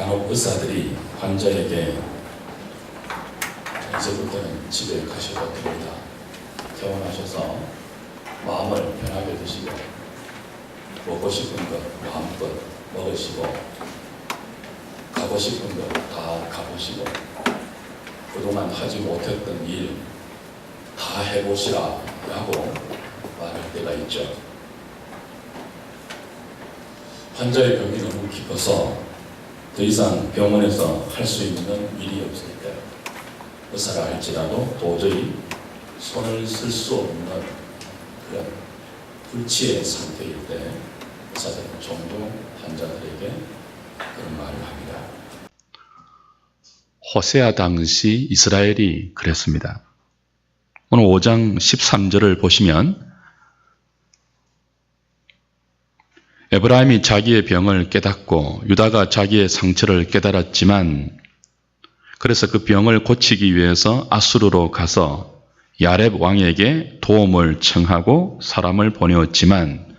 간혹 의사들이 환자에게 이제부터는 집에 가셔도 됩니다. 퇴원하셔서 마음을 편하게 드시고 먹고 싶은 것 마음껏 먹으시고 가고 싶은 것 다 가보시고 그동안 하지 못했던 일 다 해보시라 라고 말할 때가 있죠. 환자의 병이 너무 깊어서 더 이상 병원에서 할 수 있는 일이 없을 때 의사라 할지라도 도저히 손을 쓸 수 없는 그런 불치의 상태일 때 의사들은 종종 환자들에게 그런 말을 합니다. 호세아 당시 이스라엘이 그랬습니다. 오늘 5장 13절을 보시면 에브라임이 자기의 병을 깨닫고 유다가 자기의 상처를 깨달았지만 그래서 그 병을 고치기 위해서 아수르로 가서 야렙 왕에게 도움을 청하고 사람을 보내었지만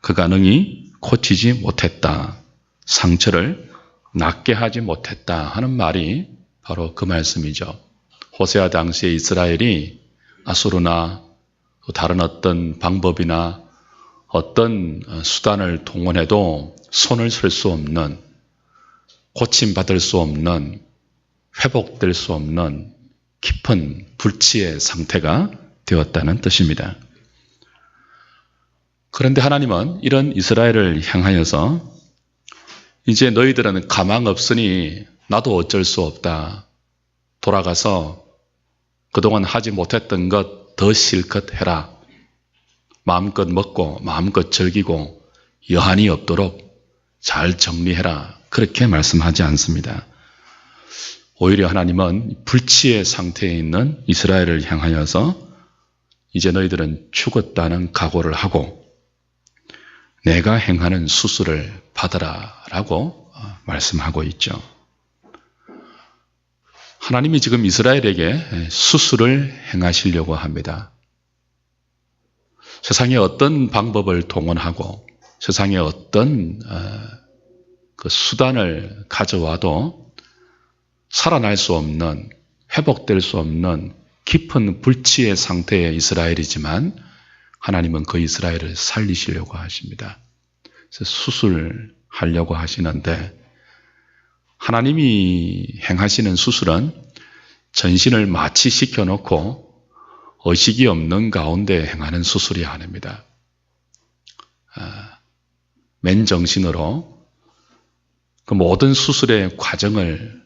그가 능히 고치지 못했다. 상처를 낫게 하지 못했다 하는 말이 바로 그 말씀이죠. 호세아 당시의 이스라엘이 아수르나 다른 어떤 방법이나 어떤 수단을 동원해도 손을 쓸 수 없는, 고침받을 수 없는, 회복될 수 없는 깊은 불치의 상태가 되었다는 뜻입니다. 그런데 하나님은 이런 이스라엘을 향하여서 이제 너희들은 가망 없으니 나도 어쩔 수 없다. 돌아가서 그동안 하지 못했던 것 더 실컷 해라. 마음껏 먹고 마음껏 즐기고 여한이 없도록 잘 정리해라. 그렇게 말씀하지 않습니다. 오히려 하나님은 불치의 상태에 있는 이스라엘을 향하여서 이제 너희들은 죽었다는 각오를 하고 내가 행하는 수술을 받아라 라고 말씀하고 있죠. 하나님이 지금 이스라엘에게 수술을 행하시려고 합니다. 세상에 어떤 방법을 동원하고 세상에 어떤 그 수단을 가져와도 살아날 수 없는, 회복될 수 없는 깊은 불치의 상태의 이스라엘이지만 하나님은 그 이스라엘을 살리시려고 하십니다. 그래서 수술하려고 하시는데 하나님이 행하시는 수술은 전신을 마취시켜 놓고 의식이 없는 가운데 행하는 수술이 아닙니다. 맨정신으로 그 모든 수술의 과정을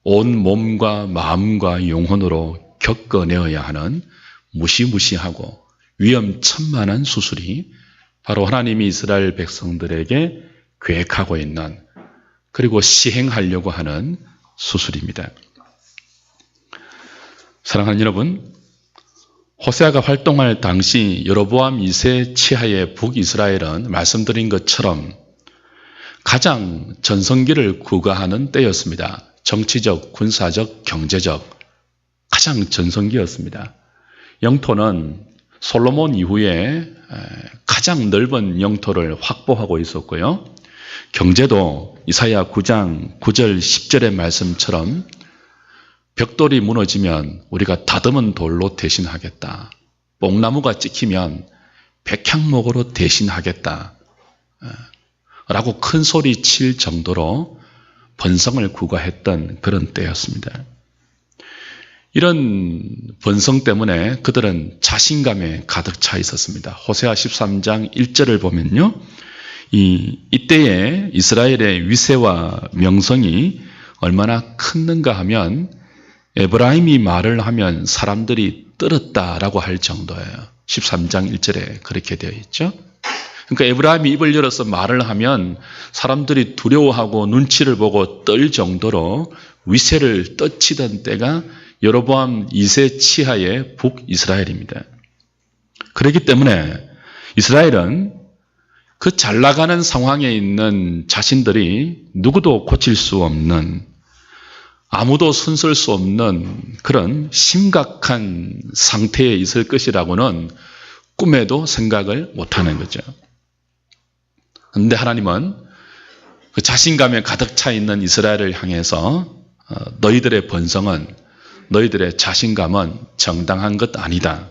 온 몸과 마음과 영혼으로 겪어내어야 하는 무시무시하고 위험천만한 수술이 바로 하나님이 이스라엘 백성들에게 계획하고 있는 그리고 시행하려고 하는 수술입니다. 사랑하는 여러분, 호세아가 활동할 당시 여로보암 2세 치하의 북이스라엘은 말씀드린 것처럼 가장 전성기를 구가하는 때였습니다. 정치적, 군사적, 경제적 가장 전성기였습니다. 영토는 솔로몬 이후에 가장 넓은 영토를 확보하고 있었고요. 경제도 이사야 9장 9절 10절의 말씀처럼 벽돌이 무너지면 우리가 다듬은 돌로 대신하겠다. 뽕나무가 찍히면 백향목으로 대신하겠다. 라고 큰 소리 칠 정도로 번성을 구가했던 그런 때였습니다. 이런 번성 때문에 그들은 자신감에 가득 차 있었습니다. 호세아 13장 1절을 보면요. 이때에 이스라엘의 위세와 명성이 얼마나 컸는가 하면 에브라임이 말을 하면 사람들이 떨었다라고 할 정도예요. 13장 1절에 그렇게 되어 있죠. 그러니까 에브라임이 입을 열어서 말을 하면 사람들이 두려워하고 눈치를 보고 떨 정도로 위세를 떨치던 때가 여로보암 2세 치하의 북이스라엘입니다. 그렇기 때문에 이스라엘은 그 잘 나가는 상황에 있는 자신들이 누구도 고칠 수 없는, 아무도 손쓸 수 없는 그런 심각한 상태에 있을 것이라고는 꿈에도 생각을 못하는 거죠. 그런데 하나님은 그 자신감에 가득 차 있는 이스라엘을 향해서 너희들의 번성은, 너희들의 자신감은 정당한 것 아니다.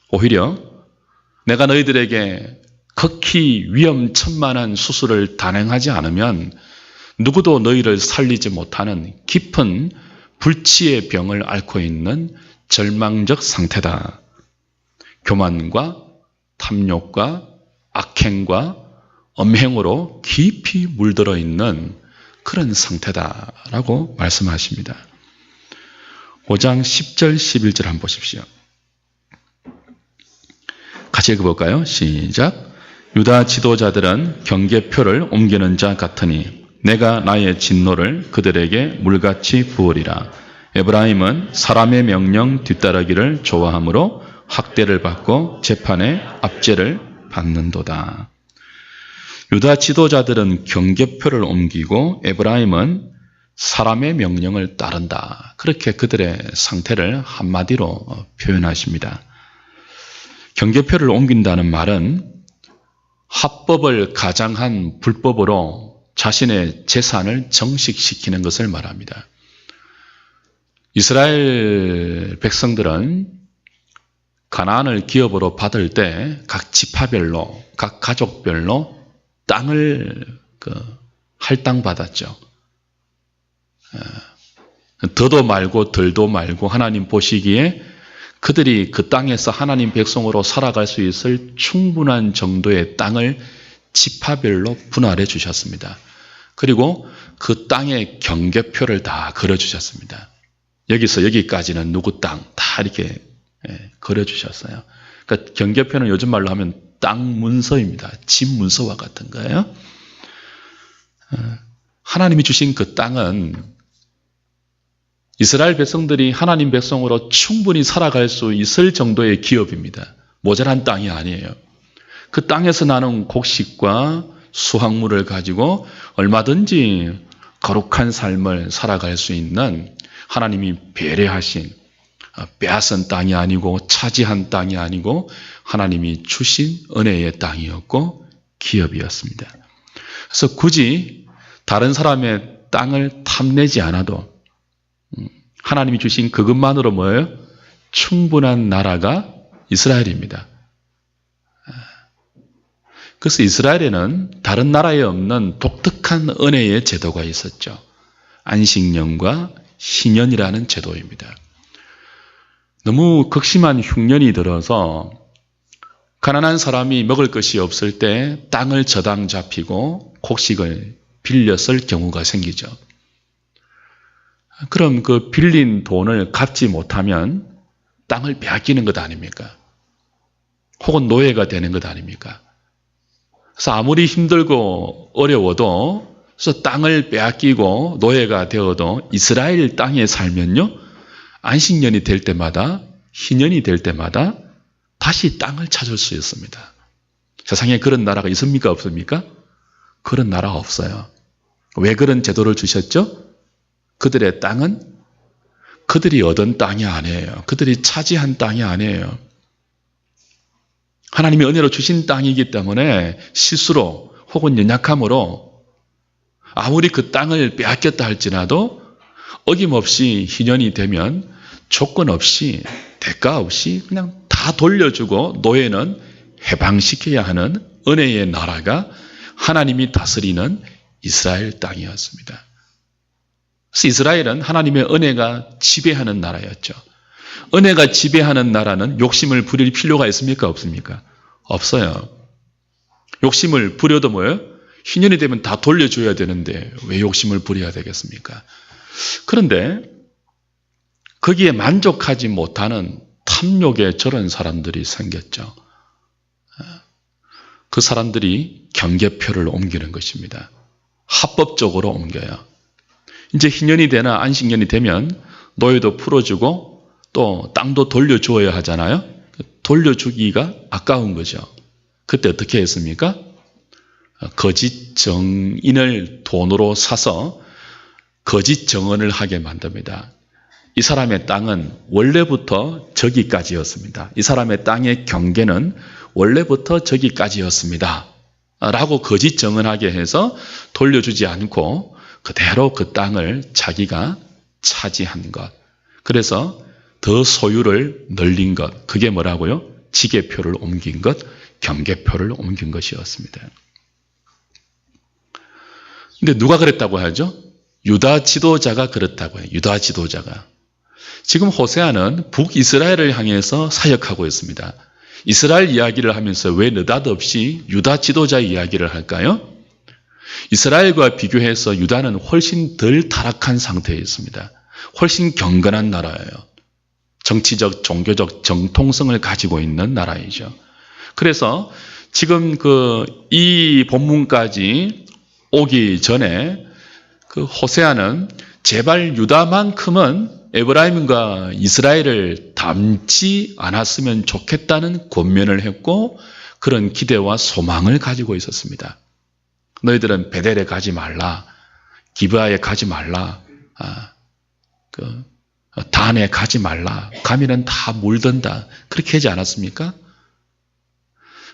오히려 내가 너희들에게 극히 위험천만한 수술을 단행하지 않으면 누구도 너희를 살리지 못하는 깊은 불치의 병을 앓고 있는 절망적 상태다. 교만과 탐욕과 악행과 엄행으로 깊이 물들어 있는 그런 상태다라고 말씀하십니다. 5장 10절 11절 한번 보십시오. 같이 읽어볼까요? 시작. 유다 지도자들은 경계표를 옮기는 자 같으니 내가 나의 진노를 그들에게 물같이 부으리라. 에브라임은 사람의 명령 뒤따르기를 좋아하므로 학대를 받고 재판에 압제를 받는도다. 유다 지도자들은 경계표를 옮기고 에브라임은 사람의 명령을 따른다. 그렇게 그들의 상태를 한마디로 표현하십니다. 경계표를 옮긴다는 말은 합법을 가장한 불법으로 자신의 재산을 정식시키는 것을 말합니다. 이스라엘 백성들은 가나안을 기업으로 받을 때 각 지파별로, 각 가족별로 땅을 할당받았죠. 더도 말고 덜도 말고 하나님 보시기에 그들이 그 땅에서 하나님 백성으로 살아갈 수 있을 충분한 정도의 땅을 지파별로 분할해 주셨습니다. 그리고 그 땅의 경계표를 다 그려주셨습니다. 여기서 여기까지는 누구 땅 다 이렇게 그려주셨어요. 그러니까 경계표는 요즘 말로 하면 땅 문서입니다. 집 문서와 같은 거예요. 하나님이 주신 그 땅은 이스라엘 백성들이 하나님 백성으로 충분히 살아갈 수 있을 정도의 기업입니다. 모자란 땅이 아니에요. 그 땅에서 나는 곡식과 수확물을 가지고 얼마든지 거룩한 삶을 살아갈 수 있는 하나님이 배려하신 빼앗은 땅이 아니고 차지한 땅이 아니고 하나님이 주신 은혜의 땅이었고 기업이었습니다. 그래서 굳이 다른 사람의 땅을 탐내지 않아도 하나님이 주신 그것만으로 뭐예요? 충분한 나라가 이스라엘입니다. 그래서 이스라엘에는 다른 나라에 없는 독특한 은혜의 제도가 있었죠. 안식년과 희년이라는 제도입니다. 너무 극심한 흉년이 들어서 가난한 사람이 먹을 것이 없을 때 땅을 저당 잡히고 곡식을 빌렸을 경우가 생기죠. 그럼 그 빌린 돈을 갚지 못하면 땅을 빼앗기는 것 아닙니까? 혹은 노예가 되는 것 아닙니까? 그래서 아무리 힘들고 어려워도 그래서 땅을 빼앗기고 노예가 되어도 이스라엘 땅에 살면요, 안식년이 될 때마다, 희년이 될 때마다 다시 땅을 찾을 수 있습니다. 세상에 그런 나라가 있습니까? 없습니까? 그런 나라가 없어요. 왜 그런 제도를 주셨죠? 그들의 땅은 그들이 얻은 땅이 아니에요. 그들이 차지한 땅이 아니에요. 하나님이 은혜로 주신 땅이기 때문에 실수로 혹은 연약함으로 아무리 그 땅을 빼앗겼다 할지라도 어김없이 희년이 되면 조건 없이 대가 없이 그냥 다 돌려주고 노예는 해방시켜야 하는 은혜의 나라가 하나님이 다스리는 이스라엘 땅이었습니다. 그래서 이스라엘은 하나님의 은혜가 지배하는 나라였죠. 은혜가 지배하는 나라는 욕심을 부릴 필요가 있습니까? 없습니까? 없어요. 욕심을 부려도 뭐예요? 희년이 되면 다 돌려줘야 되는데 왜 욕심을 부려야 되겠습니까? 그런데 거기에 만족하지 못하는 탐욕에 저런 사람들이 생겼죠. 그 사람들이 경계표를 옮기는 것입니다. 합법적으로 옮겨요. 이제 희년이 되나 안식년이 되면 노예도 풀어주고 또 땅도 돌려주어야 하잖아요. 돌려주기가 아까운 거죠. 그때 어떻게 했습니까? 거짓 정인을 돈으로 사서 거짓 정언을 하게 만듭니다. 이 사람의 땅은 원래부터 저기까지였습니다. 이 사람의 땅의 경계는 원래부터 저기까지였습니다. 라고 거짓 정언하게 해서 돌려주지 않고 그대로 그 땅을 자기가 차지한 것. 그래서 더 소유를 늘린 것. 그게 뭐라고요? 지계표를 옮긴 것, 경계표를 옮긴 것이었습니다. 근데 누가 그랬다고 하죠? 유다 지도자가 그렇다고 해요. 유다 지도자가. 지금 호세아는 북이스라엘을 향해서 사역하고 있습니다. 이스라엘 이야기를 하면서 왜 느닷없이 유다 지도자 이야기를 할까요? 이스라엘과 비교해서 유다는 훨씬 덜 타락한 상태에 있습니다. 훨씬 경건한 나라예요. 정치적, 종교적 정통성을 가지고 있는 나라이죠. 그래서 지금 이 본문까지 오기 전에 호세아는 제발 유다만큼은 에브라임과 이스라엘을 닮지 않았으면 좋겠다는 권면을 했고 그런 기대와 소망을 가지고 있었습니다. 너희들은 베델에 가지 말라, 기브아에 가지 말라, 단에 가지 말라, 가면은 다 물든다. 그렇게 하지 않았습니까?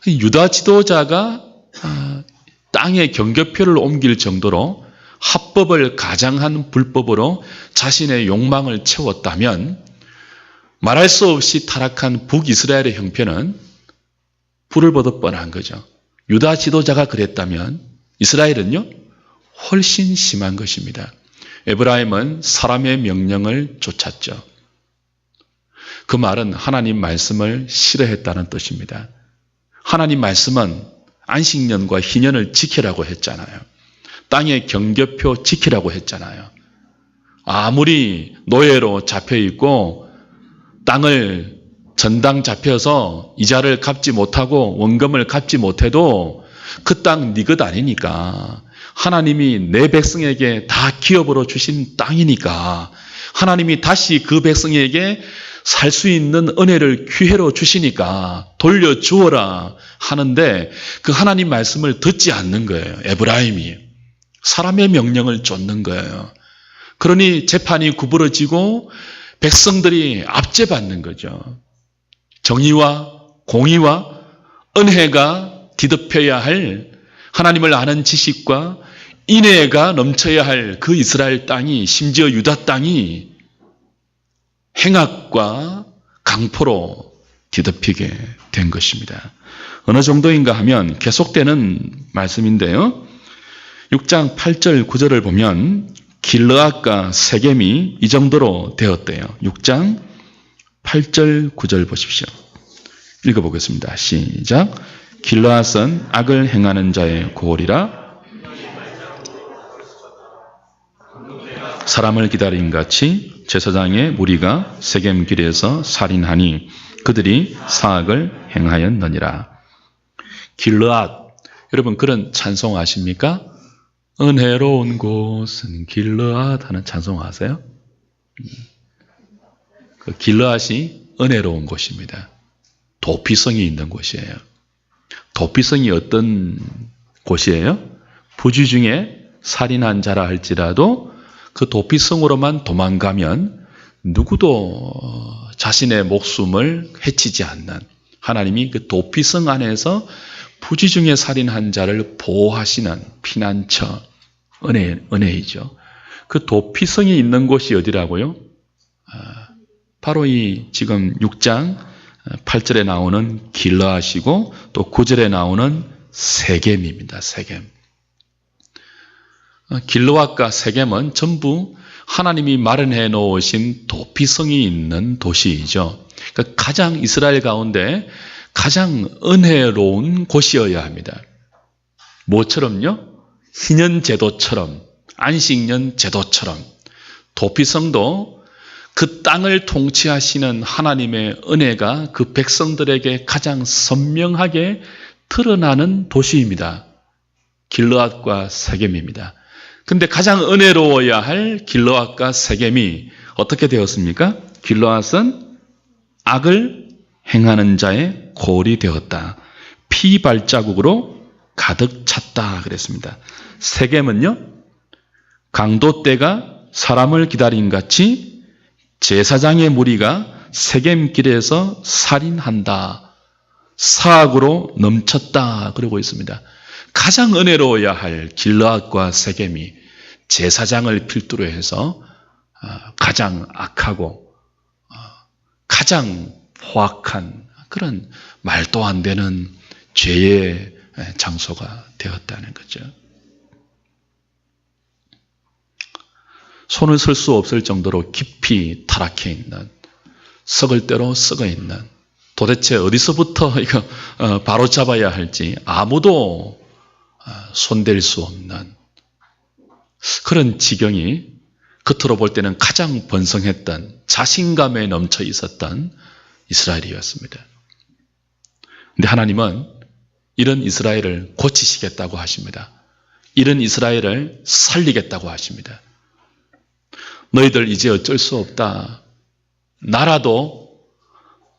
유다 지도자가 땅의 경계표를 옮길 정도로 합법을 가장한 불법으로 자신의 욕망을 채웠다면 말할 수 없이 타락한 북이스라엘의 형편은 불을 보듯 뻔한 거죠. 유다 지도자가 그랬다면 이스라엘은요? 훨씬 심한 것입니다. 에브라임은 사람의 명령을 쫓았죠. 그 말은 하나님 말씀을 싫어했다는 뜻입니다. 하나님 말씀은 안식년과 희년을 지키라고 했잖아요. 땅의 경계표 지키라고 했잖아요. 아무리 노예로 잡혀있고 땅을 전당 잡혀서 이자를 갚지 못하고 원금을 갚지 못해도 그 땅 네 것 아니니까 하나님이 내 백성에게 다 기업으로 주신 땅이니까 하나님이 다시 그 백성에게 살 수 있는 은혜를 기회로 주시니까 돌려주어라 하는데 그 하나님 말씀을 듣지 않는 거예요. 에브라임이. 사람의 명령을 쫓는 거예요. 그러니 재판이 구부러지고 백성들이 압제받는 거죠. 정의와 공의와 은혜가 뒤덮여야 할 하나님을 아는 지식과 인애가 넘쳐야 할 그 이스라엘 땅이 심지어 유다 땅이 행악과 강포로 뒤덮이게 된 것입니다. 어느 정도인가 하면 계속되는 말씀인데요. 6장 8절 9절을 보면 길르앗과 세겜이 이 정도로 되었대요. 6장 8절 9절 보십시오. 읽어보겠습니다. 시작. 길르앗은 악을 행하는 자의 고을이라 사람을 기다린 같이 제사장의 무리가 세겜 길에서 살인하니 그들이 사악을 행하였느니라. 길르앗, 여러분 그런 찬송 아십니까? 은혜로운 곳은 길르앗 하는 찬송 아세요? 그 길르앗이 은혜로운 곳입니다. 도피성이 있는 곳이에요. 도피성이 어떤 곳이에요? 부지 중에 살인한 자라 할지라도 그 도피성으로만 도망가면 누구도 자신의 목숨을 해치지 않는 하나님이 그 도피성 안에서 부지 중에 살인한 자를 보호하시는 피난처, 은혜이죠. 그 도피성이 있는 곳이 어디라고요? 바로 이 지금 6장 8절에 나오는 길르앗이고 또 9절에 나오는 세겜입니다. 세겜. 길르앗과 세겜은 전부 하나님이 마련해 놓으신 도피성이 있는 도시이죠. 그러니까 가장 이스라엘 가운데 가장 은혜로운 곳이어야 합니다. 뭐처럼요? 희년 제도처럼, 안식년 제도처럼 도피성도 그 땅을 통치하시는 하나님의 은혜가 그 백성들에게 가장 선명하게 드러나는 도시입니다. 길르앗과 세겜입니다. 근데 가장 은혜로워야 할 길르앗과 세겜이 어떻게 되었습니까? 길르앗은 악을 행하는 자의 고을이 되었다. 피 발자국으로 가득 찼다 그랬습니다. 세겜은요, 강도 때가 사람을 기다린 같이 제사장의 무리가 세겜길에서 살인한다. 사악으로 넘쳤다 그러고 있습니다. 가장 은혜로워야 할 길르앗과 세겜이 제사장을 필두로 해서 가장 악하고 가장 포악한 그런 말도 안 되는 죄의 장소가 되었다는 거죠. 손을 쓸 수 없을 정도로 깊이 타락해 있는, 썩을 대로 썩어 있는, 도대체 어디서부터 이거 바로 잡아야 할지 아무도 손댈 수 없는 그런 지경이 겉으로 볼 때는 가장 번성했던, 자신감에 넘쳐 있었던 이스라엘이었습니다. 그런데 하나님은 이런 이스라엘을 고치시겠다고 하십니다. 이런 이스라엘을 살리겠다고 하십니다. 너희들 이제 어쩔 수 없다. 나라도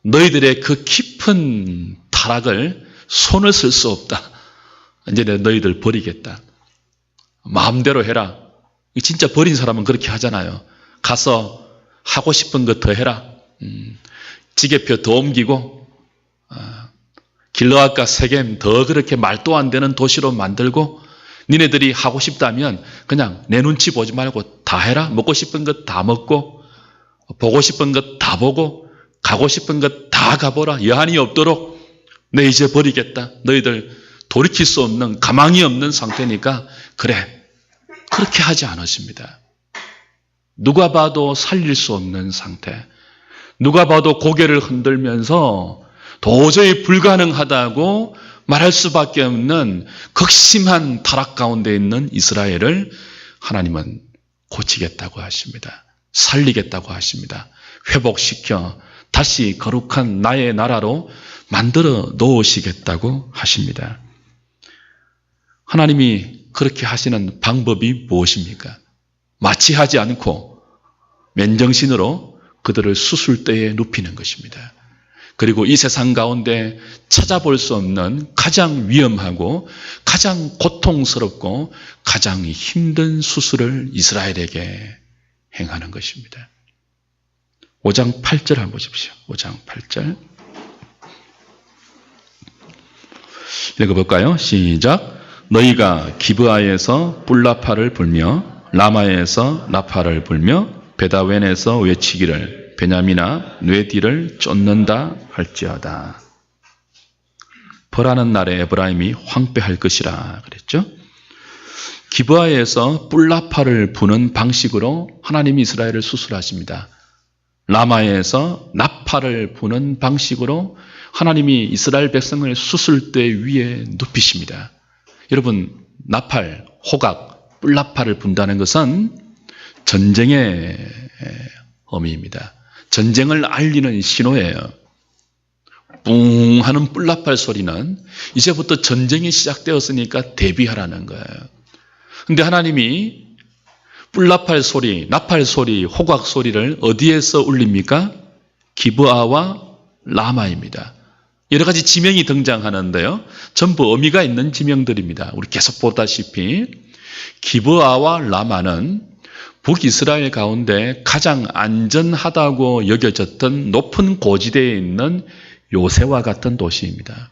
너희들의 그 깊은 타락을 손을 쓸 수 없다. 이제 내가 너희들 버리겠다. 마음대로 해라. 진짜 버린 사람은 그렇게 하잖아요. 가서 하고 싶은 거 더 해라. 지게표 더 옮기고 길르앗과 세겜 더 그렇게 말도 안 되는 도시로 만들고 니네들이 하고 싶다면 그냥 내 눈치 보지 말고 다 해라. 먹고 싶은 것 다 먹고 보고 싶은 것 다 보고 가고 싶은 것 다 가보라. 여한이 없도록 내 이제 버리겠다. 너희들 돌이킬 수 없는, 가망이 없는 상태니까 그래. 그렇게 하지 않았습니다. 누가 봐도 살릴 수 없는 상태, 누가 봐도 고개를 흔들면서 도저히 불가능하다고 말할 수밖에 없는 극심한 타락 가운데 있는 이스라엘을 하나님은 고치겠다고 하십니다. 살리겠다고 하십니다. 회복시켜 다시 거룩한 나의 나라로 만들어 놓으시겠다고 하십니다. 하나님이 그렇게 하시는 방법이 무엇입니까? 마취하지 않고 맨정신으로 그들을 수술대에 눕히는 것입니다. 그리고 이 세상 가운데 찾아볼 수 없는 가장 위험하고 가장 고통스럽고 가장 힘든 수술을 이스라엘에게 행하는 것입니다. 5장 8절 한번 보십시오. 5장 8절 읽어볼까요? 시작. 너희가 기브아에서 뿔라파를 불며 라마에서 나파를 불며 베다웬에서 외치기를 베냐민아 뇌 뒤를 쫓는다 할지어다. 벌하는 날에 에브라임이 황폐할 것이라 그랬죠. 기브아에서 뿔라파를 부는 방식으로 하나님이 이스라엘을 수술하십니다. 라마에서 나파를 부는 방식으로 하나님이 이스라엘 백성을 수술대 위에 눕히십니다. 여러분, 나팔, 호각, 뿔나팔을 분다는 것은 전쟁의 의미입니다. 전쟁을 알리는 신호예요. 뿡 하는 뿔나팔 소리는 이제부터 전쟁이 시작되었으니까 대비하라는 거예요. 그런데 하나님이 뿔나팔 소리, 나팔 소리, 호각 소리를 어디에서 울립니까? 기브아와 라마입니다. 여러 가지 지명이 등장하는데요. 전부 의미가 있는 지명들입니다. 우리 계속 보다시피 기브아와 라마는 북이스라엘 가운데 가장 안전하다고 여겨졌던 높은 고지대에 있는 요새와 같은 도시입니다.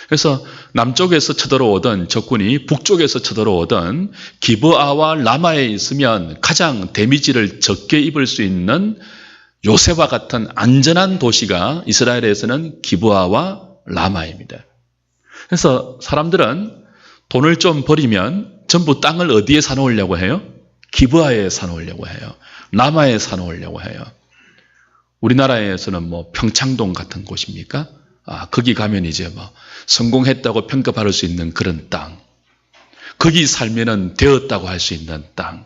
그래서 남쪽에서 쳐들어오던 적군이 북쪽에서 쳐들어오던 기브아와 라마에 있으면 가장 데미지를 적게 입을 수 있는 요새와 같은 안전한 도시가 이스라엘에서는 기브아와 라마입니다. 그래서 사람들은 돈을 좀 버리면 전부 땅을 어디에 사놓으려고 해요? 기브아에 사놓으려고 해요. 라마에 사놓으려고 해요. 우리나라에서는 뭐 평창동 같은 곳입니까? 거기 가면 이제 뭐 성공했다고 평가받을 수 있는 그런 땅. 거기 살면은 되었다고 할 수 있는 땅.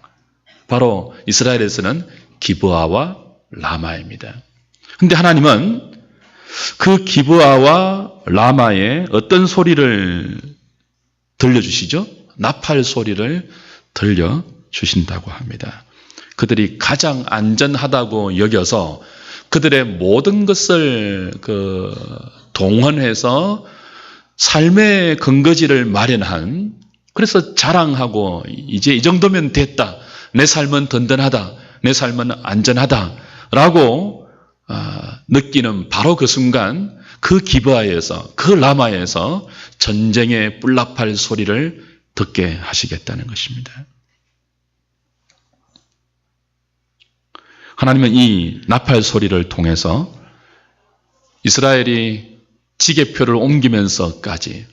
바로 이스라엘에서는 기브아와 라마입니다. 근데 하나님은 그 기브아와 라마에 어떤 소리를 들려주시죠? 나팔 소리를 들려주신다고 합니다. 그들이 가장 안전하다고 여겨서 그들의 모든 것을 동원해서 삶의 근거지를 마련한, 그래서 자랑하고 이제 이 정도면 됐다. 내 삶은 든든하다. 내 삶은 안전하다. 라고 느끼는 바로 그 순간 그 기브아에서, 그 라마에서 전쟁의 뿔나팔 소리를 듣게 하시겠다는 것입니다. 하나님은 이 나팔 소리를 통해서 이스라엘이 지게표를 옮기면서까지,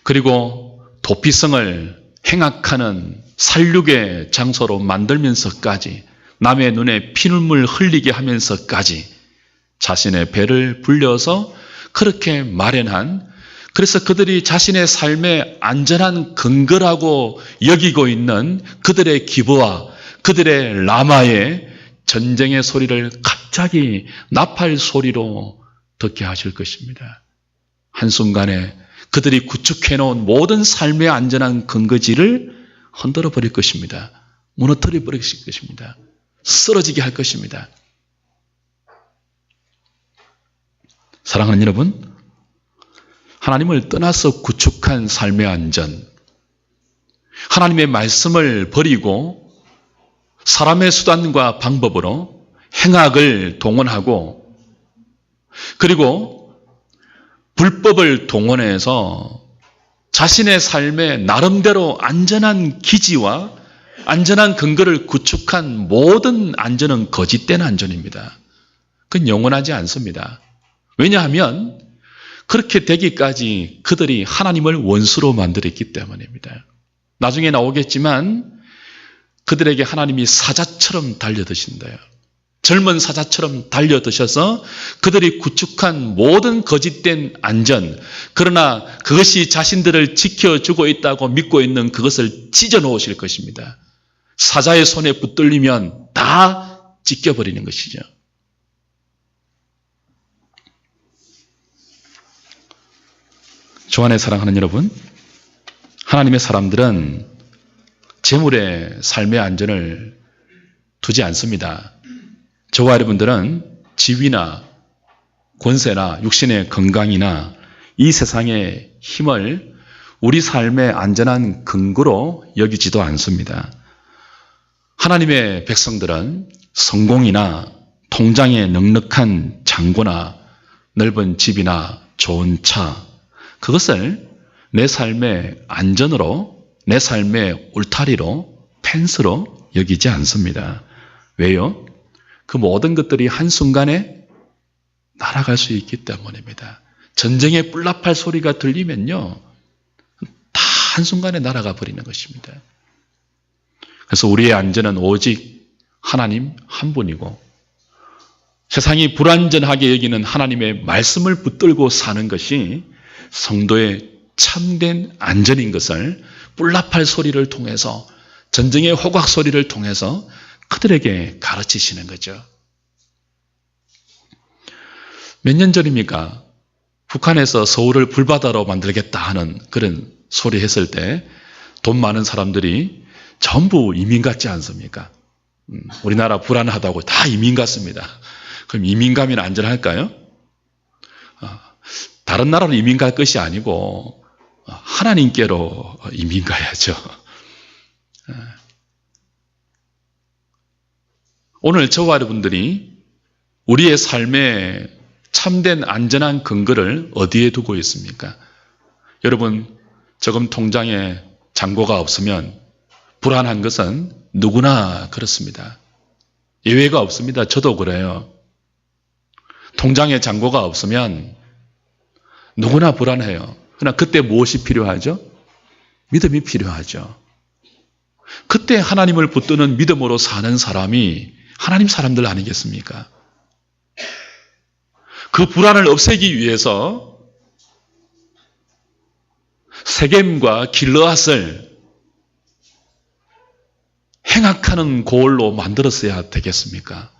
그리고 도피성을 행악하는 살육의 장소로 만들면서까지, 남의 눈에 피눈물 흘리게 하면서까지 자신의 배를 불려서 그렇게 마련한, 그래서 그들이 자신의 삶의 안전한 근거라고 여기고 있는 그들의 기브아, 그들의 라마의 전쟁의 소리를 갑자기 나팔 소리로 듣게 하실 것입니다. 한순간에 그들이 구축해놓은 모든 삶의 안전한 근거지를 흔들어 버릴 것입니다. 무너뜨려 버릴 것입니다. 쓰러지게 할 것입니다. 사랑하는 여러분, 하나님을 떠나서 구축한 삶의 안전, 하나님의 말씀을 버리고 사람의 수단과 방법으로 행악을 동원하고, 그리고 불법을 동원해서 자신의 삶의 나름대로 안전한 기지와 안전한 근거를 구축한 모든 안전은 거짓된 안전입니다. 그건 영원하지 않습니다. 왜냐하면 그렇게 되기까지 그들이 하나님을 원수로 만들었기 때문입니다. 나중에 나오겠지만 그들에게 하나님이 사자처럼 달려드신대요. 젊은 사자처럼 달려드셔서 그들이 구축한 모든 거짓된 안전, 그러나 그것이 자신들을 지켜주고 있다고 믿고 있는 그것을 찢어놓으실 것입니다. 사자의 손에 붙들리면 다 찢겨버리는 것이죠. 주 안에 사랑하는 여러분, 하나님의 사람들은 재물의 삶의 안전을 두지 않습니다. 저와 여러분들은 지위나 권세나 육신의 건강이나 이 세상의 힘을 우리 삶의 안전한 근거로 여기지도 않습니다. 하나님의 백성들은 성공이나 통장에 넉넉한 잔고나 넓은 집이나 좋은 차, 그것을 내 삶의 안전으로, 내 삶의 울타리로, 펜스로 여기지 않습니다. 왜요? 그 모든 것들이 한순간에 날아갈 수 있기 때문입니다. 전쟁의 뿔나팔 소리가 들리면요, 다 한순간에 날아가 버리는 것입니다. 그래서 우리의 안전은 오직 하나님 한 분이고, 세상이 불안전하게 여기는 하나님의 말씀을 붙들고 사는 것이 성도의 참된 안전인 것을 뿔나팔 소리를 통해서, 전쟁의 호각 소리를 통해서 그들에게 가르치시는 거죠. 몇 년 전입니까? 북한에서 서울을 불바다로 만들겠다 하는 그런 소리 했을 때 돈 많은 사람들이 전부 이민 갔지 않습니까? 우리나라 불안하다고 다 이민 갔습니다. 그럼 이민 가면 안전할까요? 다른 나라로 이민 갈 것이 아니고 하나님께로 이민 가야죠. 오늘 저와 여러분들이 우리의 삶의 참된 안전한 근거를 어디에 두고 있습니까? 여러분, 저금 통장에 잔고가 없으면 불안한 것은 누구나 그렇습니다. 예외가 없습니다. 저도 그래요. 통장에 잔고가 없으면 누구나 불안해요. 그러나 그때 무엇이 필요하죠? 믿음이 필요하죠. 그때 하나님을 붙드는 믿음으로 사는 사람이 하나님 사람들 아니겠습니까? 그 불안을 없애기 위해서 세겜과 길르앗을 행악하는 고을로 만들었어야 되겠습니까?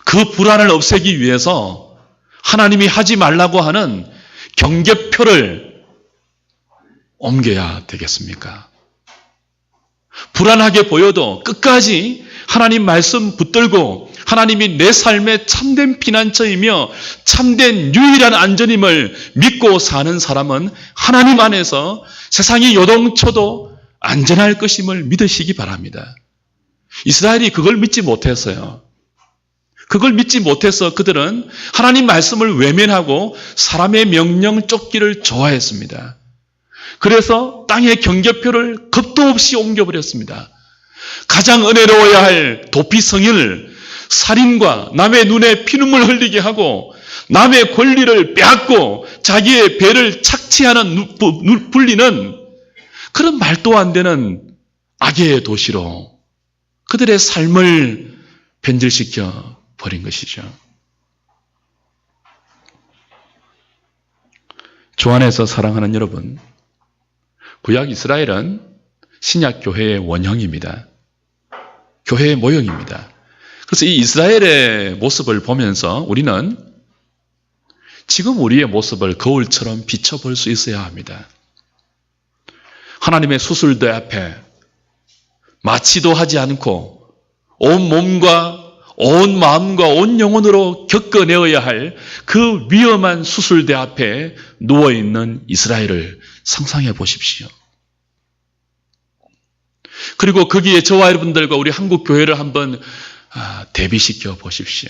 그 불안을 없애기 위해서 하나님이 하지 말라고 하는 경계표를 옮겨야 되겠습니까? 불안하게 보여도 끝까지 하나님 말씀 붙들고 하나님이 내 삶의 참된 피난처이며 참된 유일한 안전임을 믿고 사는 사람은 하나님 안에서 세상이 요동쳐도 안전할 것임을 믿으시기 바랍니다. 이스라엘이 그걸 믿지 못했어요. 그걸 믿지 못해서 그들은 하나님 말씀을 외면하고 사람의 명령 쫓기를 좋아했습니다. 그래서 땅의 경계표를 겁도 없이 옮겨버렸습니다. 가장 은혜로워야 할 도피 성인을 살인과 남의 눈에 피눈물 흘리게 하고 남의 권리를 빼앗고 자기의 배를 착취하는 불리는 그런 말도 안 되는 악의 도시로 그들의 삶을 변질시켜 버린 것이죠. 주 안에서 사랑하는 여러분, 구약 이스라엘은 신약 교회의 원형입니다. 교회의 모형입니다. 그래서 이 이스라엘의 모습을 보면서 우리는 지금 우리의 모습을 거울처럼 비춰볼 수 있어야 합니다. 하나님의 수술대 앞에 마취도 하지 않고 온 몸과 온 마음과 온 영혼으로 겪어내어야 할 그 위험한 수술대 앞에 누워있는 이스라엘을 상상해 보십시오. 그리고 거기에 저와 여러분들과 우리 한국 교회를 한번 대비시켜 보십시오.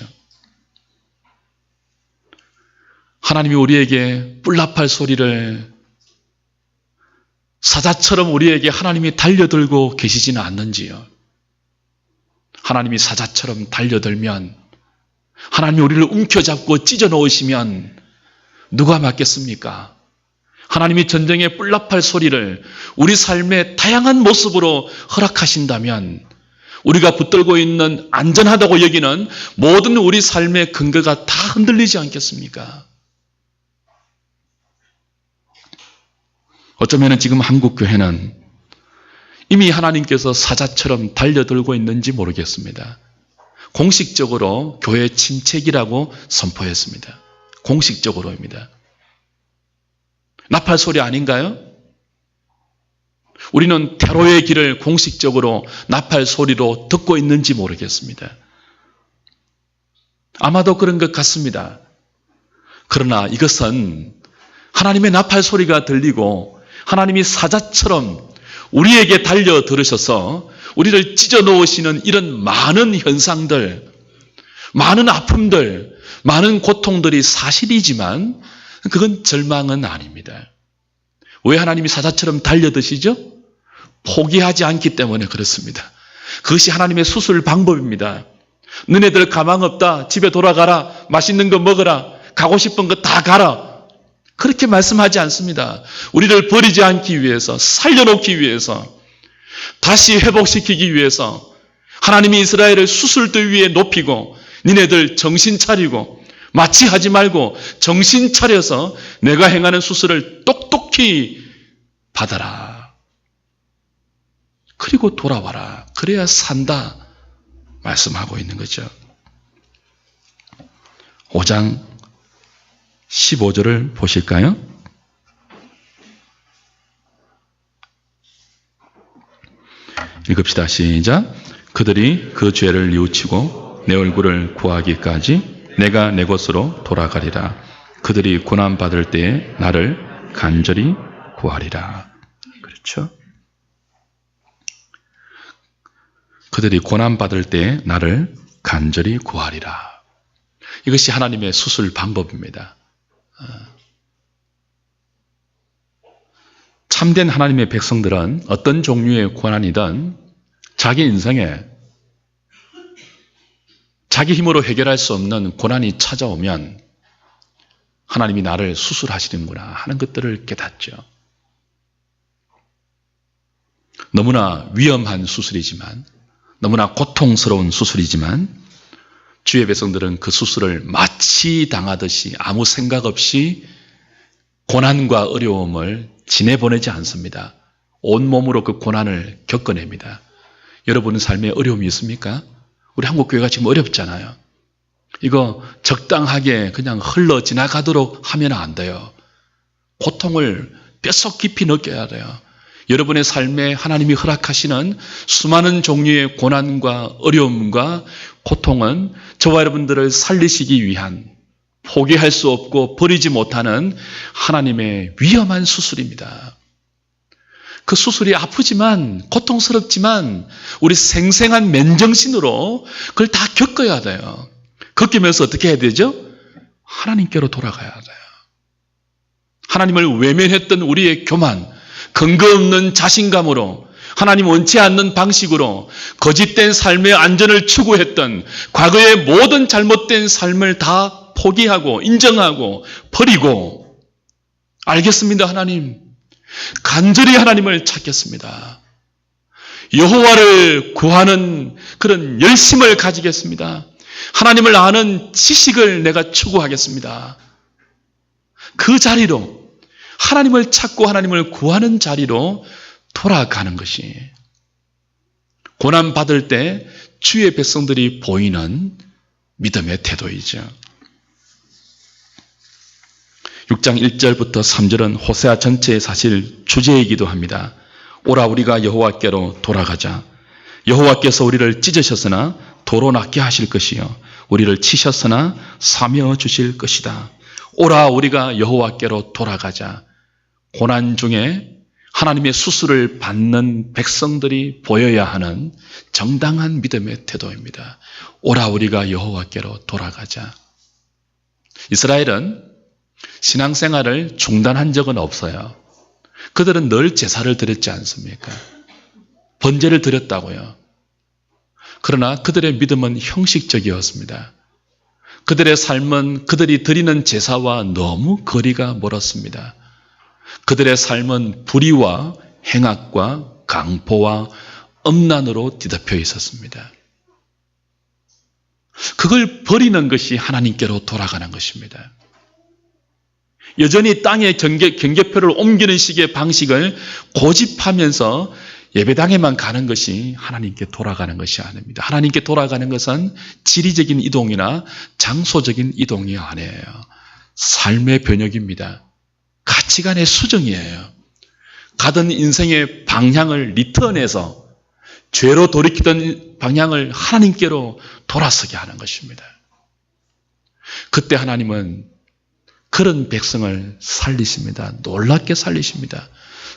하나님이 우리에게 뿔나팔 소리를 사자처럼 우리에게 하나님이 달려들고 계시지는 않는지요. 하나님이 사자처럼 달려들면, 하나님이 우리를 움켜잡고 찢어놓으시면 누가 맞겠습니까? 하나님이 전쟁의 뿔나팔 소리를 우리 삶의 다양한 모습으로 허락하신다면 우리가 붙들고 있는 안전하다고 여기는 모든 우리 삶의 근거가 다 흔들리지 않겠습니까? 어쩌면 지금 한국교회는 이미 하나님께서 사자처럼 달려들고 있는지 모르겠습니다. 공식적으로 교회 침체기라고 선포했습니다. 공식적으로입니다. 나팔 소리 아닌가요? 우리는 테러의 길을 공식적으로 나팔 소리로 듣고 있는지 모르겠습니다. 아마도 그런 것 같습니다. 그러나 이것은 하나님의 나팔 소리가 들리고 하나님이 사자처럼 우리에게 달려 들으셔서 우리를 찢어 놓으시는 이런 많은 현상들, 많은 아픔들, 많은 고통들이 사실이지만 그건 절망은 아닙니다. 왜 하나님이 사자처럼 달려드시죠? 포기하지 않기 때문에 그렇습니다. 그것이 하나님의 수술 방법입니다. 너네들 가망 없다. 집에 돌아가라. 맛있는 거 먹어라. 가고 싶은 거 다 가라. 그렇게 말씀하지 않습니다. 우리를 버리지 않기 위해서, 살려놓기 위해서, 다시 회복시키기 위해서 하나님이 이스라엘을 수술대 위에 높이고 니네들 정신 차리고 마취하지 말고 정신 차려서 내가 행하는 수술을 똑똑히 받아라. 그리고 돌아와라. 그래야 산다. 말씀하고 있는 거죠. 5장 15절을 보실까요? 읽읍시다. 시작. 그들이 그 죄를 뉘우치고 내 얼굴을 구하기까지 내가 내 곳으로 돌아가리라. 그들이 고난받을 때에 나를 간절히 구하리라. 그렇죠? 그들이 고난받을 때에 나를 간절히 구하리라. 이것이 하나님의 수술 방법입니다. 참된 하나님의 백성들은 어떤 종류의 고난이든 자기 인생에 자기 힘으로 해결할 수 없는 고난이 찾아오면 하나님이 나를 수술하시는구나 하는 것들을 깨닫죠. 너무나 위험한 수술이지만, 너무나 고통스러운 수술이지만 주의 백성들은 그 수술을 마치 당하듯이 아무 생각 없이 고난과 어려움을 지내보내지 않습니다. 온몸으로 그 고난을 겪어냅니다. 여러분은 삶에 어려움이 있습니까? 우리 한국교회가 지금 어렵잖아요. 이거 적당하게 그냥 흘러 지나가도록 하면 안 돼요. 고통을 뼛속 깊이 느껴야 돼요. 여러분의 삶에 하나님이 허락하시는 수많은 종류의 고난과 어려움과 고통은 저와 여러분들을 살리시기 위한, 포기할 수 없고 버리지 못하는 하나님의 위험한 수술입니다. 그 수술이 아프지만, 고통스럽지만 우리 생생한 맨정신으로 그걸 다 겪어야 돼요. 걷기면서 어떻게 해야 되죠? 하나님께로 돌아가야 돼요. 하나님을 외면했던 우리의 교만, 근거 없는 자신감으로 하나님 원치 않는 방식으로 거짓된 삶의 안전을 추구했던 과거의 모든 잘못된 삶을 다 포기하고 인정하고 버리고 알겠습니다 하나님. 간절히 하나님을 찾겠습니다. 여호와를 구하는 그런 열심을 가지겠습니다. 하나님을 아는 지식을 내가 추구하겠습니다. 그 자리로 하나님을 찾고 하나님을 구하는 자리로 돌아가는 것이 고난받을 때 주의 백성들이 보이는 믿음의 태도이죠. 6장 1절부터 3절은 호세아 전체의 사실 주제이기도 합니다. 오라 우리가 여호와께로 돌아가자. 여호와께서 우리를 찢으셨으나 도로 낫게 하실 것이요 우리를 치셨으나 사며 주실 것이다. 오라 우리가 여호와께로 돌아가자. 고난 중에 하나님의 수술을 받는 백성들이 보여야 하는 정당한 믿음의 태도입니다. 오라 우리가 여호와께로 돌아가자. 이스라엘은 신앙생활을 중단한 적은 없어요. 그들은 늘 제사를 드렸지 않습니까? 번제를 드렸다고요. 그러나 그들의 믿음은 형식적이었습니다. 그들의 삶은 그들이 드리는 제사와 너무 거리가 멀었습니다. 그들의 삶은 불의와 행악과 강포와 엄난으로 뒤덮여 있었습니다. 그걸 버리는 것이 하나님께로 돌아가는 것입니다. 여전히 땅의 경계표를 옮기는 식의 방식을 고집하면서 예배당에만 가는 것이 하나님께 돌아가는 것이 아닙니다. 하나님께 돌아가는 것은 지리적인 이동이나 장소적인 이동이 아니에요. 삶의 변혁입니다. 가치관의 수정이에요. 가던 인생의 방향을 리턴해서 죄로 돌이키던 방향을 하나님께로 돌아서게 하는 것입니다. 그때 하나님은 그런 백성을 살리십니다. 놀랍게 살리십니다.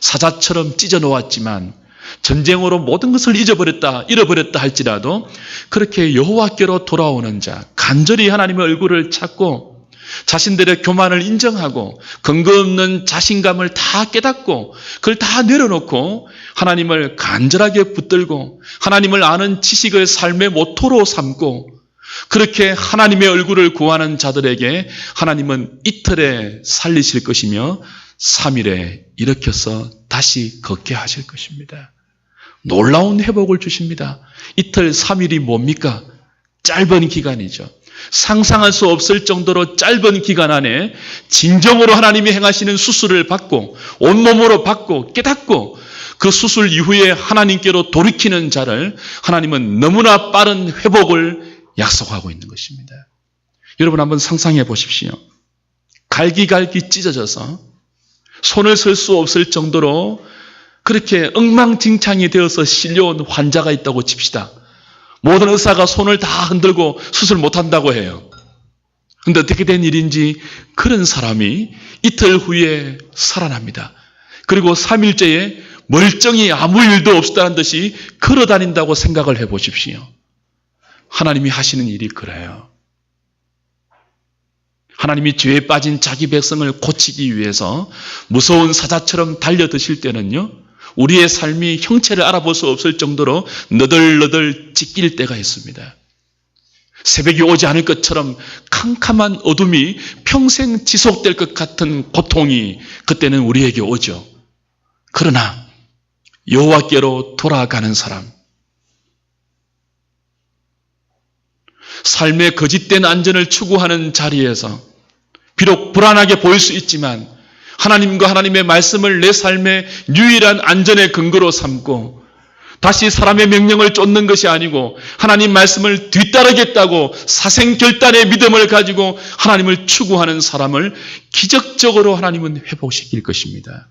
사자처럼 찢어 놓았지만 전쟁으로 모든 것을 잃어버렸다 할지라도 그렇게 여호와께로 돌아오는 자, 간절히 하나님의 얼굴을 찾고 자신들의 교만을 인정하고 근거 없는 자신감을 다 깨닫고 그걸 다 내려놓고 하나님을 간절하게 붙들고 하나님을 아는 지식을 삶의 모토로 삼고 그렇게 하나님의 얼굴을 구하는 자들에게 하나님은 이틀에 살리실 것이며 3일에 일으켜서 다시 걷게 하실 것입니다. 놀라운 회복을 주십니다. 이틀 3일이 뭡니까? 짧은 기간이죠. 상상할 수 없을 정도로 짧은 기간 안에 진정으로 하나님이 행하시는 수술을 받고 온몸으로 받고 깨닫고 그 수술 이후에 하나님께로 돌이키는 자를 하나님은 너무나 빠른 회복을 약속하고 있는 것입니다. 여러분 한번 상상해 보십시오. 갈기갈기 찢어져서 손을 쓸 수 없을 정도로 그렇게 엉망진창이 되어서 실려온 환자가 있다고 칩시다. 모든 의사가 손을 다 흔들고 수술 못한다고 해요. 그런데 어떻게 된 일인지 그런 사람이 이틀 후에 살아납니다. 그리고 3일째에 멀쩡히 아무 일도 없었다는 듯이 걸어다닌다고 생각을 해보십시오. 하나님이 하시는 일이 그래요. 하나님이 죄에 빠진 자기 백성을 고치기 위해서 무서운 사자처럼 달려드실 때는요, 우리의 삶이 형체를 알아볼 수 없을 정도로 너덜너덜 찢길 때가 있습니다. 새벽이 오지 않을 것처럼 캄캄한 어둠이 평생 지속될 것 같은 고통이 그때는 우리에게 오죠. 그러나 여호와께로 돌아가는 사람, 삶의 거짓된 안전을 추구하는 자리에서 비록 불안하게 보일 수 있지만 하나님과 하나님의 말씀을 내 삶의 유일한 안전의 근거로 삼고 다시 사람의 명령을 쫓는 것이 아니고 하나님 말씀을 뒤따르겠다고 사생결단의 믿음을 가지고 하나님을 추구하는 사람을 기적적으로 하나님은 회복시킬 것입니다.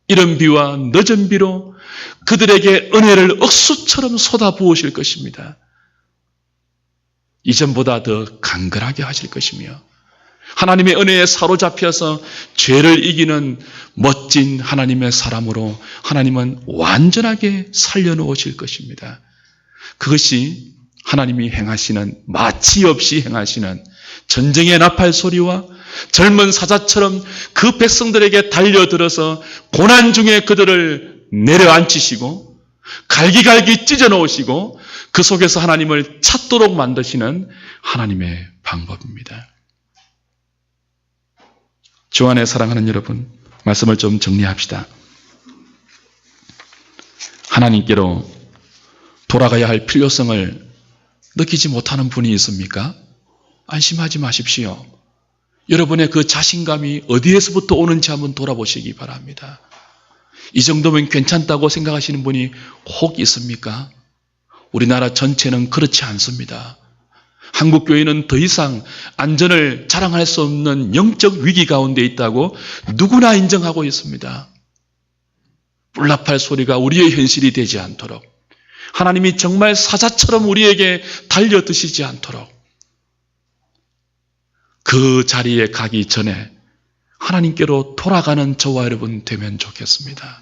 이른 비와 늦은 비로 그들에게 은혜를 억수처럼 쏟아부으실 것입니다. 이전보다 더 강건하게 하실 것이며 하나님의 은혜에 사로잡혀서 죄를 이기는 멋진 하나님의 사람으로 하나님은 완전하게 살려놓으실 것입니다. 그것이 하나님이 행하시는, 마치 없이 행하시는 전쟁의 나팔 소리와 젊은 사자처럼 그 백성들에게 달려들어서 고난 중에 그들을 내려앉히시고 갈기갈기 찢어놓으시고 그 속에서 하나님을 찾도록 만드시는 하나님의 방법입니다. 주 안에 사랑하는 여러분, 말씀을 좀 정리합시다. 하나님께로 돌아가야 할 필요성을 느끼지 못하는 분이 있습니까? 안심하지 마십시오. 여러분의 그 자신감이 어디에서부터 오는지 한번 돌아보시기 바랍니다. 이 정도면 괜찮다고 생각하시는 분이 혹 있습니까? 우리나라 전체는 그렇지 않습니다. 한국교회는 더 이상 안전을 자랑할 수 없는 영적 위기 가운데 있다고 누구나 인정하고 있습니다. 뿔나팔 소리가 우리의 현실이 되지 않도록, 하나님이 정말 사자처럼 우리에게 달려드시지 않도록 그 자리에 가기 전에 하나님께로 돌아가는 저와 여러분 되면 좋겠습니다.